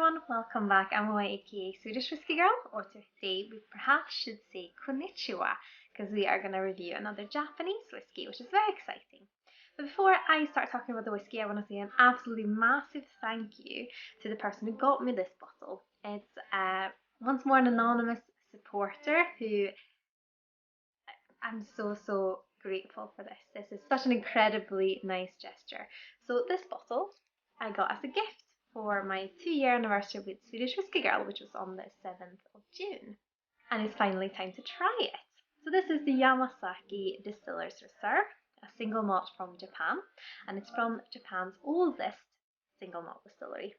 everyone, welcome back. I'm Moe, aka Swedish Whiskey Girl, or today we perhaps should say konnichiwa, because we are going to review another Japanese whiskey, which is very exciting. But before I start talking about the whiskey, I want to say an absolutely massive thank you to the person who got me this bottle. It's once more an anonymous supporter who I'm so grateful for this. This is such an incredibly nice gesture. So this bottle I got as a gift for my 2-year anniversary with Swedish Whiskey Girl, which was on the 7th of June. And it's finally time to try it. So this is the Yamazaki Distiller's Reserve, a single malt from Japan, and it's from Japan's oldest single malt distillery.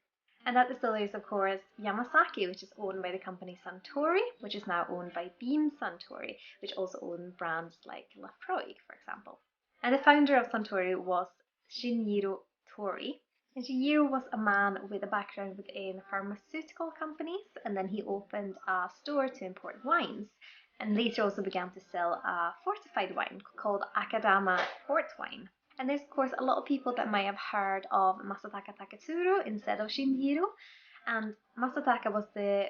And that distillery is of course Yamazaki, which is owned by the company Suntory, which is now owned by Beam Suntory, which also own brands like Lafroig, for example. And the founder of Suntory was Shinjiro Tori. And Shinjiro was a man with a background within pharmaceutical companies, and then he opened a store to import wines, and later also began to sell a fortified wine called Akadama port wine. And there's of course a lot of people that might have heard of Masataka Taketsuru instead of Shinjiro, and Masataka was the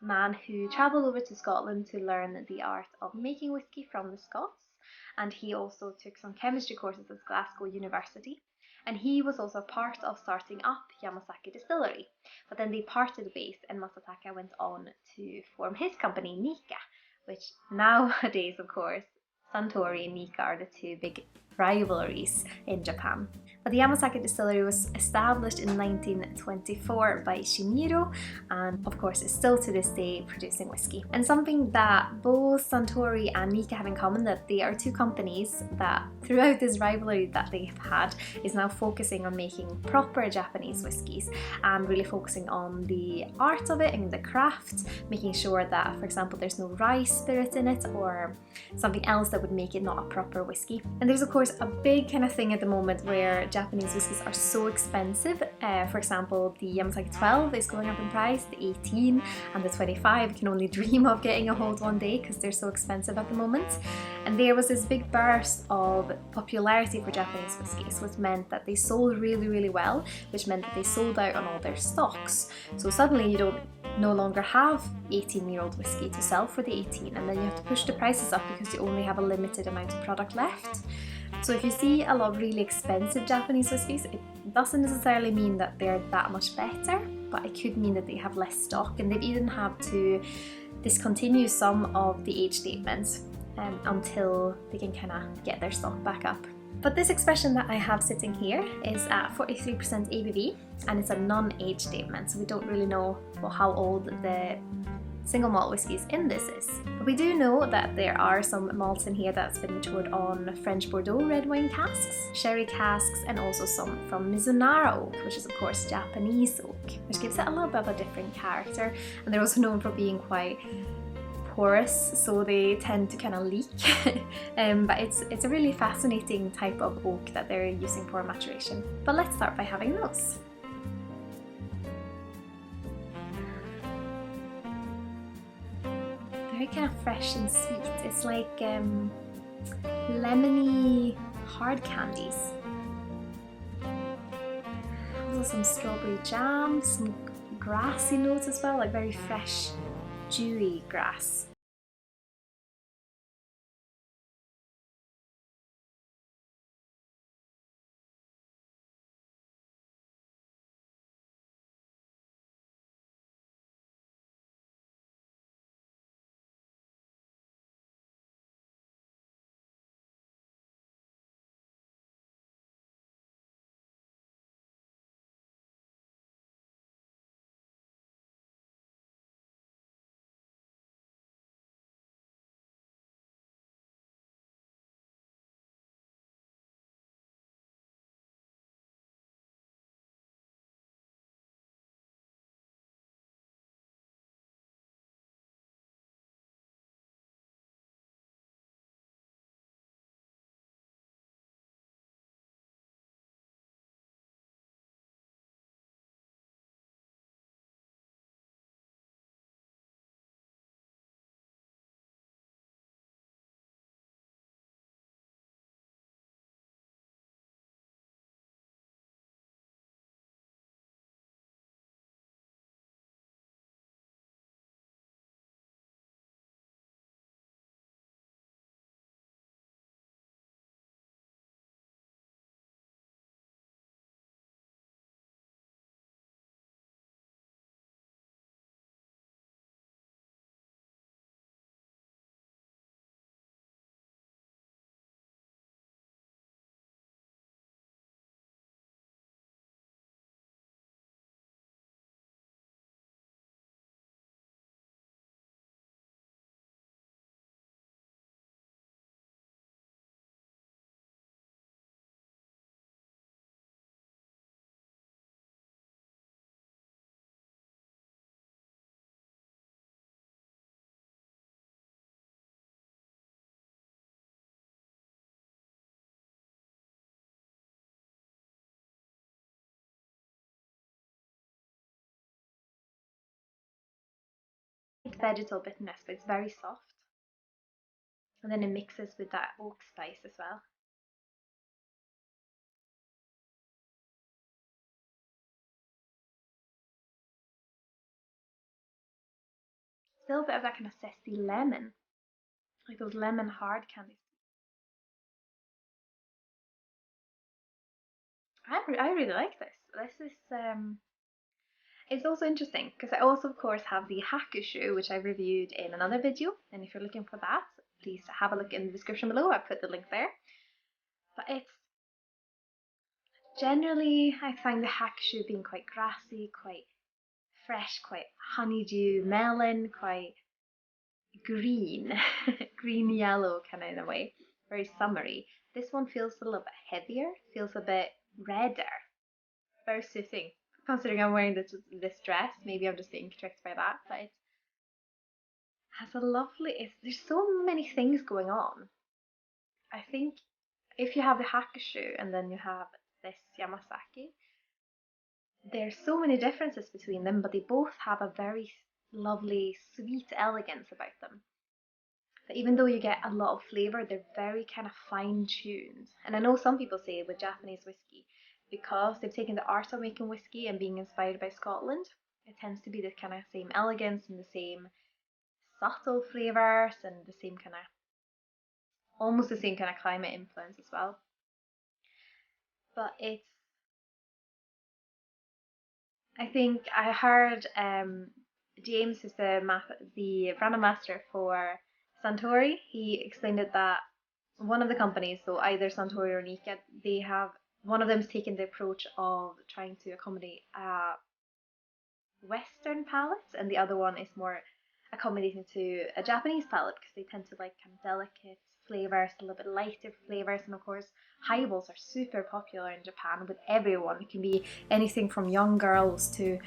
man who travelled over to Scotland to learn the art of making whiskey from the Scots, and he also took some chemistry courses at Glasgow University. And he was also part of starting up Yamazaki Distillery, but then they parted ways and Masataka went on to form his company Nika, which nowadays of course Suntory and Nika are the two big rivalries in Japan. But the Yamazaki Distillery was established in 1924 by Shinjiro and of course is still to this day producing whiskey. And something that both Suntory and Nika have in common, that they are two companies that throughout this rivalry that they've had is now focusing on making proper Japanese whiskies and really focusing on the art of it and the craft, making sure that, for example, there's no rye spirit in it or something else that would make it not a proper whiskey. And there's of course a big kind of thing at the moment where Japanese whiskies are so expensive. For example, the Yamazaki 12 is going up in price, the 18 and the 25 can only dream of getting a hold one day because they're so expensive at the moment. And there was this big burst of popularity for Japanese whiskies, which meant that they sold really well, which meant that they sold out on all their stocks. So suddenly you don't no longer have 18-year-old whiskey to sell for the 18, and then you have to push the prices up because you only have a limited amount of product left. So if you see a lot of really expensive Japanese whiskies, it doesn't necessarily mean that they're that much better, but it could mean that they have less stock, and they've even had to discontinue some of the age statements until they can kind of get their stock back up. But this expression that I have sitting here is at 43% ABV, and it's a non-age statement, so we don't really know how old the single malt whiskies in this is. But we do know that there are some malts in here that's been matured on French Bordeaux red wine casks, sherry casks, and also some from Mizunara oak, which is of course Japanese oak, which gives it a little bit of a different character. And they're also known for being quite porous, so they tend to kind of leak. But it's a really fascinating type of oak that they're using for maturation. But let's start by having those. Very kind of fresh and sweet. It's like lemony hard candies. Also some strawberry jam, some grassy notes as well, like very fresh, dewy grass. vegetal bitterness, but it's very soft. And then it mixes with that oak spice as well. Still a bit of that kind of zesty lemon, like those lemon hard candies. I really like this. This is it's also interesting because I also of course have the Hakushu, which I reviewed in another video, and if you're looking for that, please have a look in the description below. I put the link there. But it's generally, I find the Hakushu being quite grassy, quite fresh, quite honeydew melon, quite green, green yellow kind of in a way, very summery. This one feels a little bit heavier, feels a bit redder, very soothing. Considering I'm wearing this dress, maybe I'm just being tricked by that, but it has a lovely. There's so many things going on. I think if you have the Hakushu and then you have this Yamazaki, there's so many differences between them, but they both have a very lovely, sweet elegance about them. That even though you get a lot of flavour, they're very kind of fine-tuned. And I know some people say with Japanese whiskey, because they've taken the art of making whiskey and being inspired by Scotland, it tends to be the kind of same elegance and the same subtle flavours and the same kind of, almost the same kind of climate influence as well. But I think I heard James, who's the brand master for Suntory, he explained it that one of the companies, so either Suntory or Nika, they have one of them's taken the approach of trying to accommodate a Western palate, and the other one is more accommodating to a Japanese palate because they tend to like kind of delicate flavors, a little bit lighter flavors, and of course highballs are super popular in Japan with everyone. It can be anything from young girls to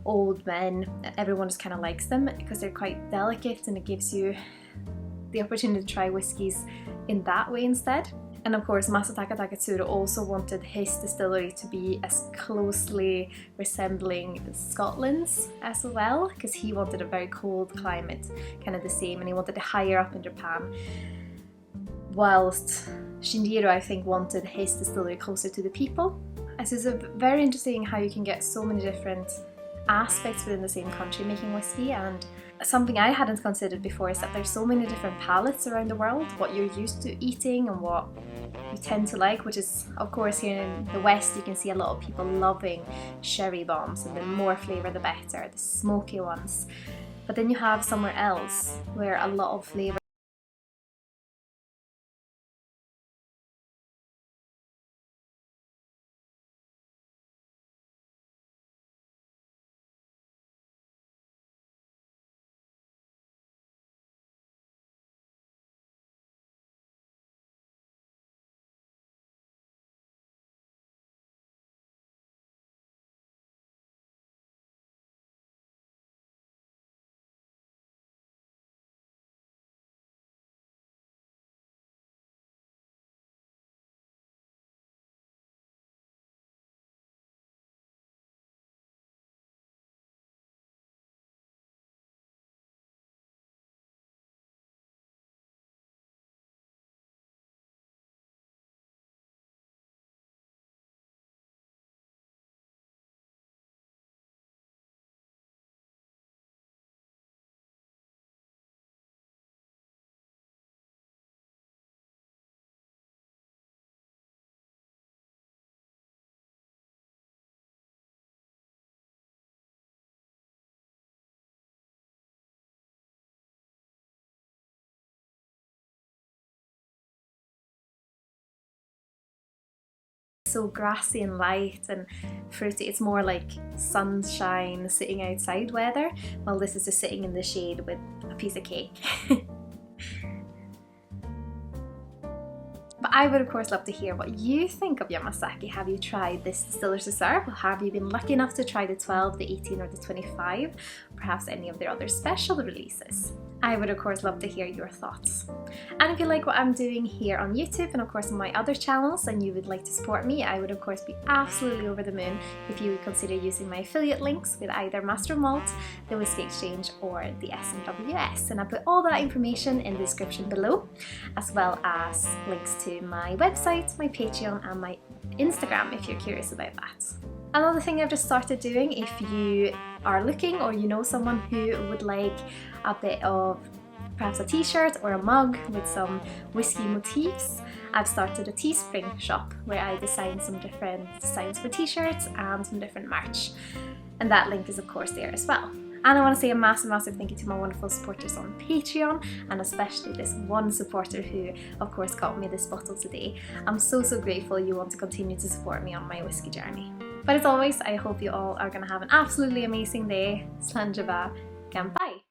old men. Everyone just kind of likes them because they're quite delicate, and it gives you the opportunity to try whiskies in that way instead. And of course, Masataka Taketsuru also wanted his distillery to be as closely resembling Scotland's as well, because he wanted a very cold climate, kind of the same, and he wanted it higher up in Japan. Whilst Shinjiro, I think, wanted his distillery closer to the people. So it's very interesting how you can get so many different aspects within the same country making whiskey. And something I hadn't considered before is that there's so many different palates around the world, what you're used to eating and what you tend to like, which is, of course, here in the West you can see a lot of people loving sherry bombs, and the more flavour the better, the smoky ones. But then you have somewhere else where a lot of flavour so grassy and light and fruity. It's more like sunshine, sitting outside weather, while this is just sitting in the shade with a piece of cake. But I would of course love to hear what you think of Yamazaki. Have you tried this Distiller's Reserve? Have you been lucky enough to try the 12, the 18 or the 25? Perhaps any of their other special releases? I would of course love to hear your thoughts. And if you like what I'm doing here on YouTube and of course on my other channels and you would like to support me, I would of course be absolutely over the moon if you would consider using my affiliate links with either Master Malt, the Whisky Exchange or the SMWS. And I put all that information in the description below, as well as links to my website, my Patreon and my Instagram if you're curious about that. Another thing I've just started doing, if you are looking or you know someone who would like a bit of perhaps a t-shirt or a mug with some whiskey motifs, I've started a Teespring shop where I design some different designs for t-shirts and some different merch. And that link is of course there as well. And I want to say a massive thank you to my wonderful supporters on Patreon, and especially this one supporter who of course got me this bottle today. I'm so grateful you want to continue to support me on my whiskey journey. But as always, I hope you all are going to have an absolutely amazing day. Slanjava Gampai!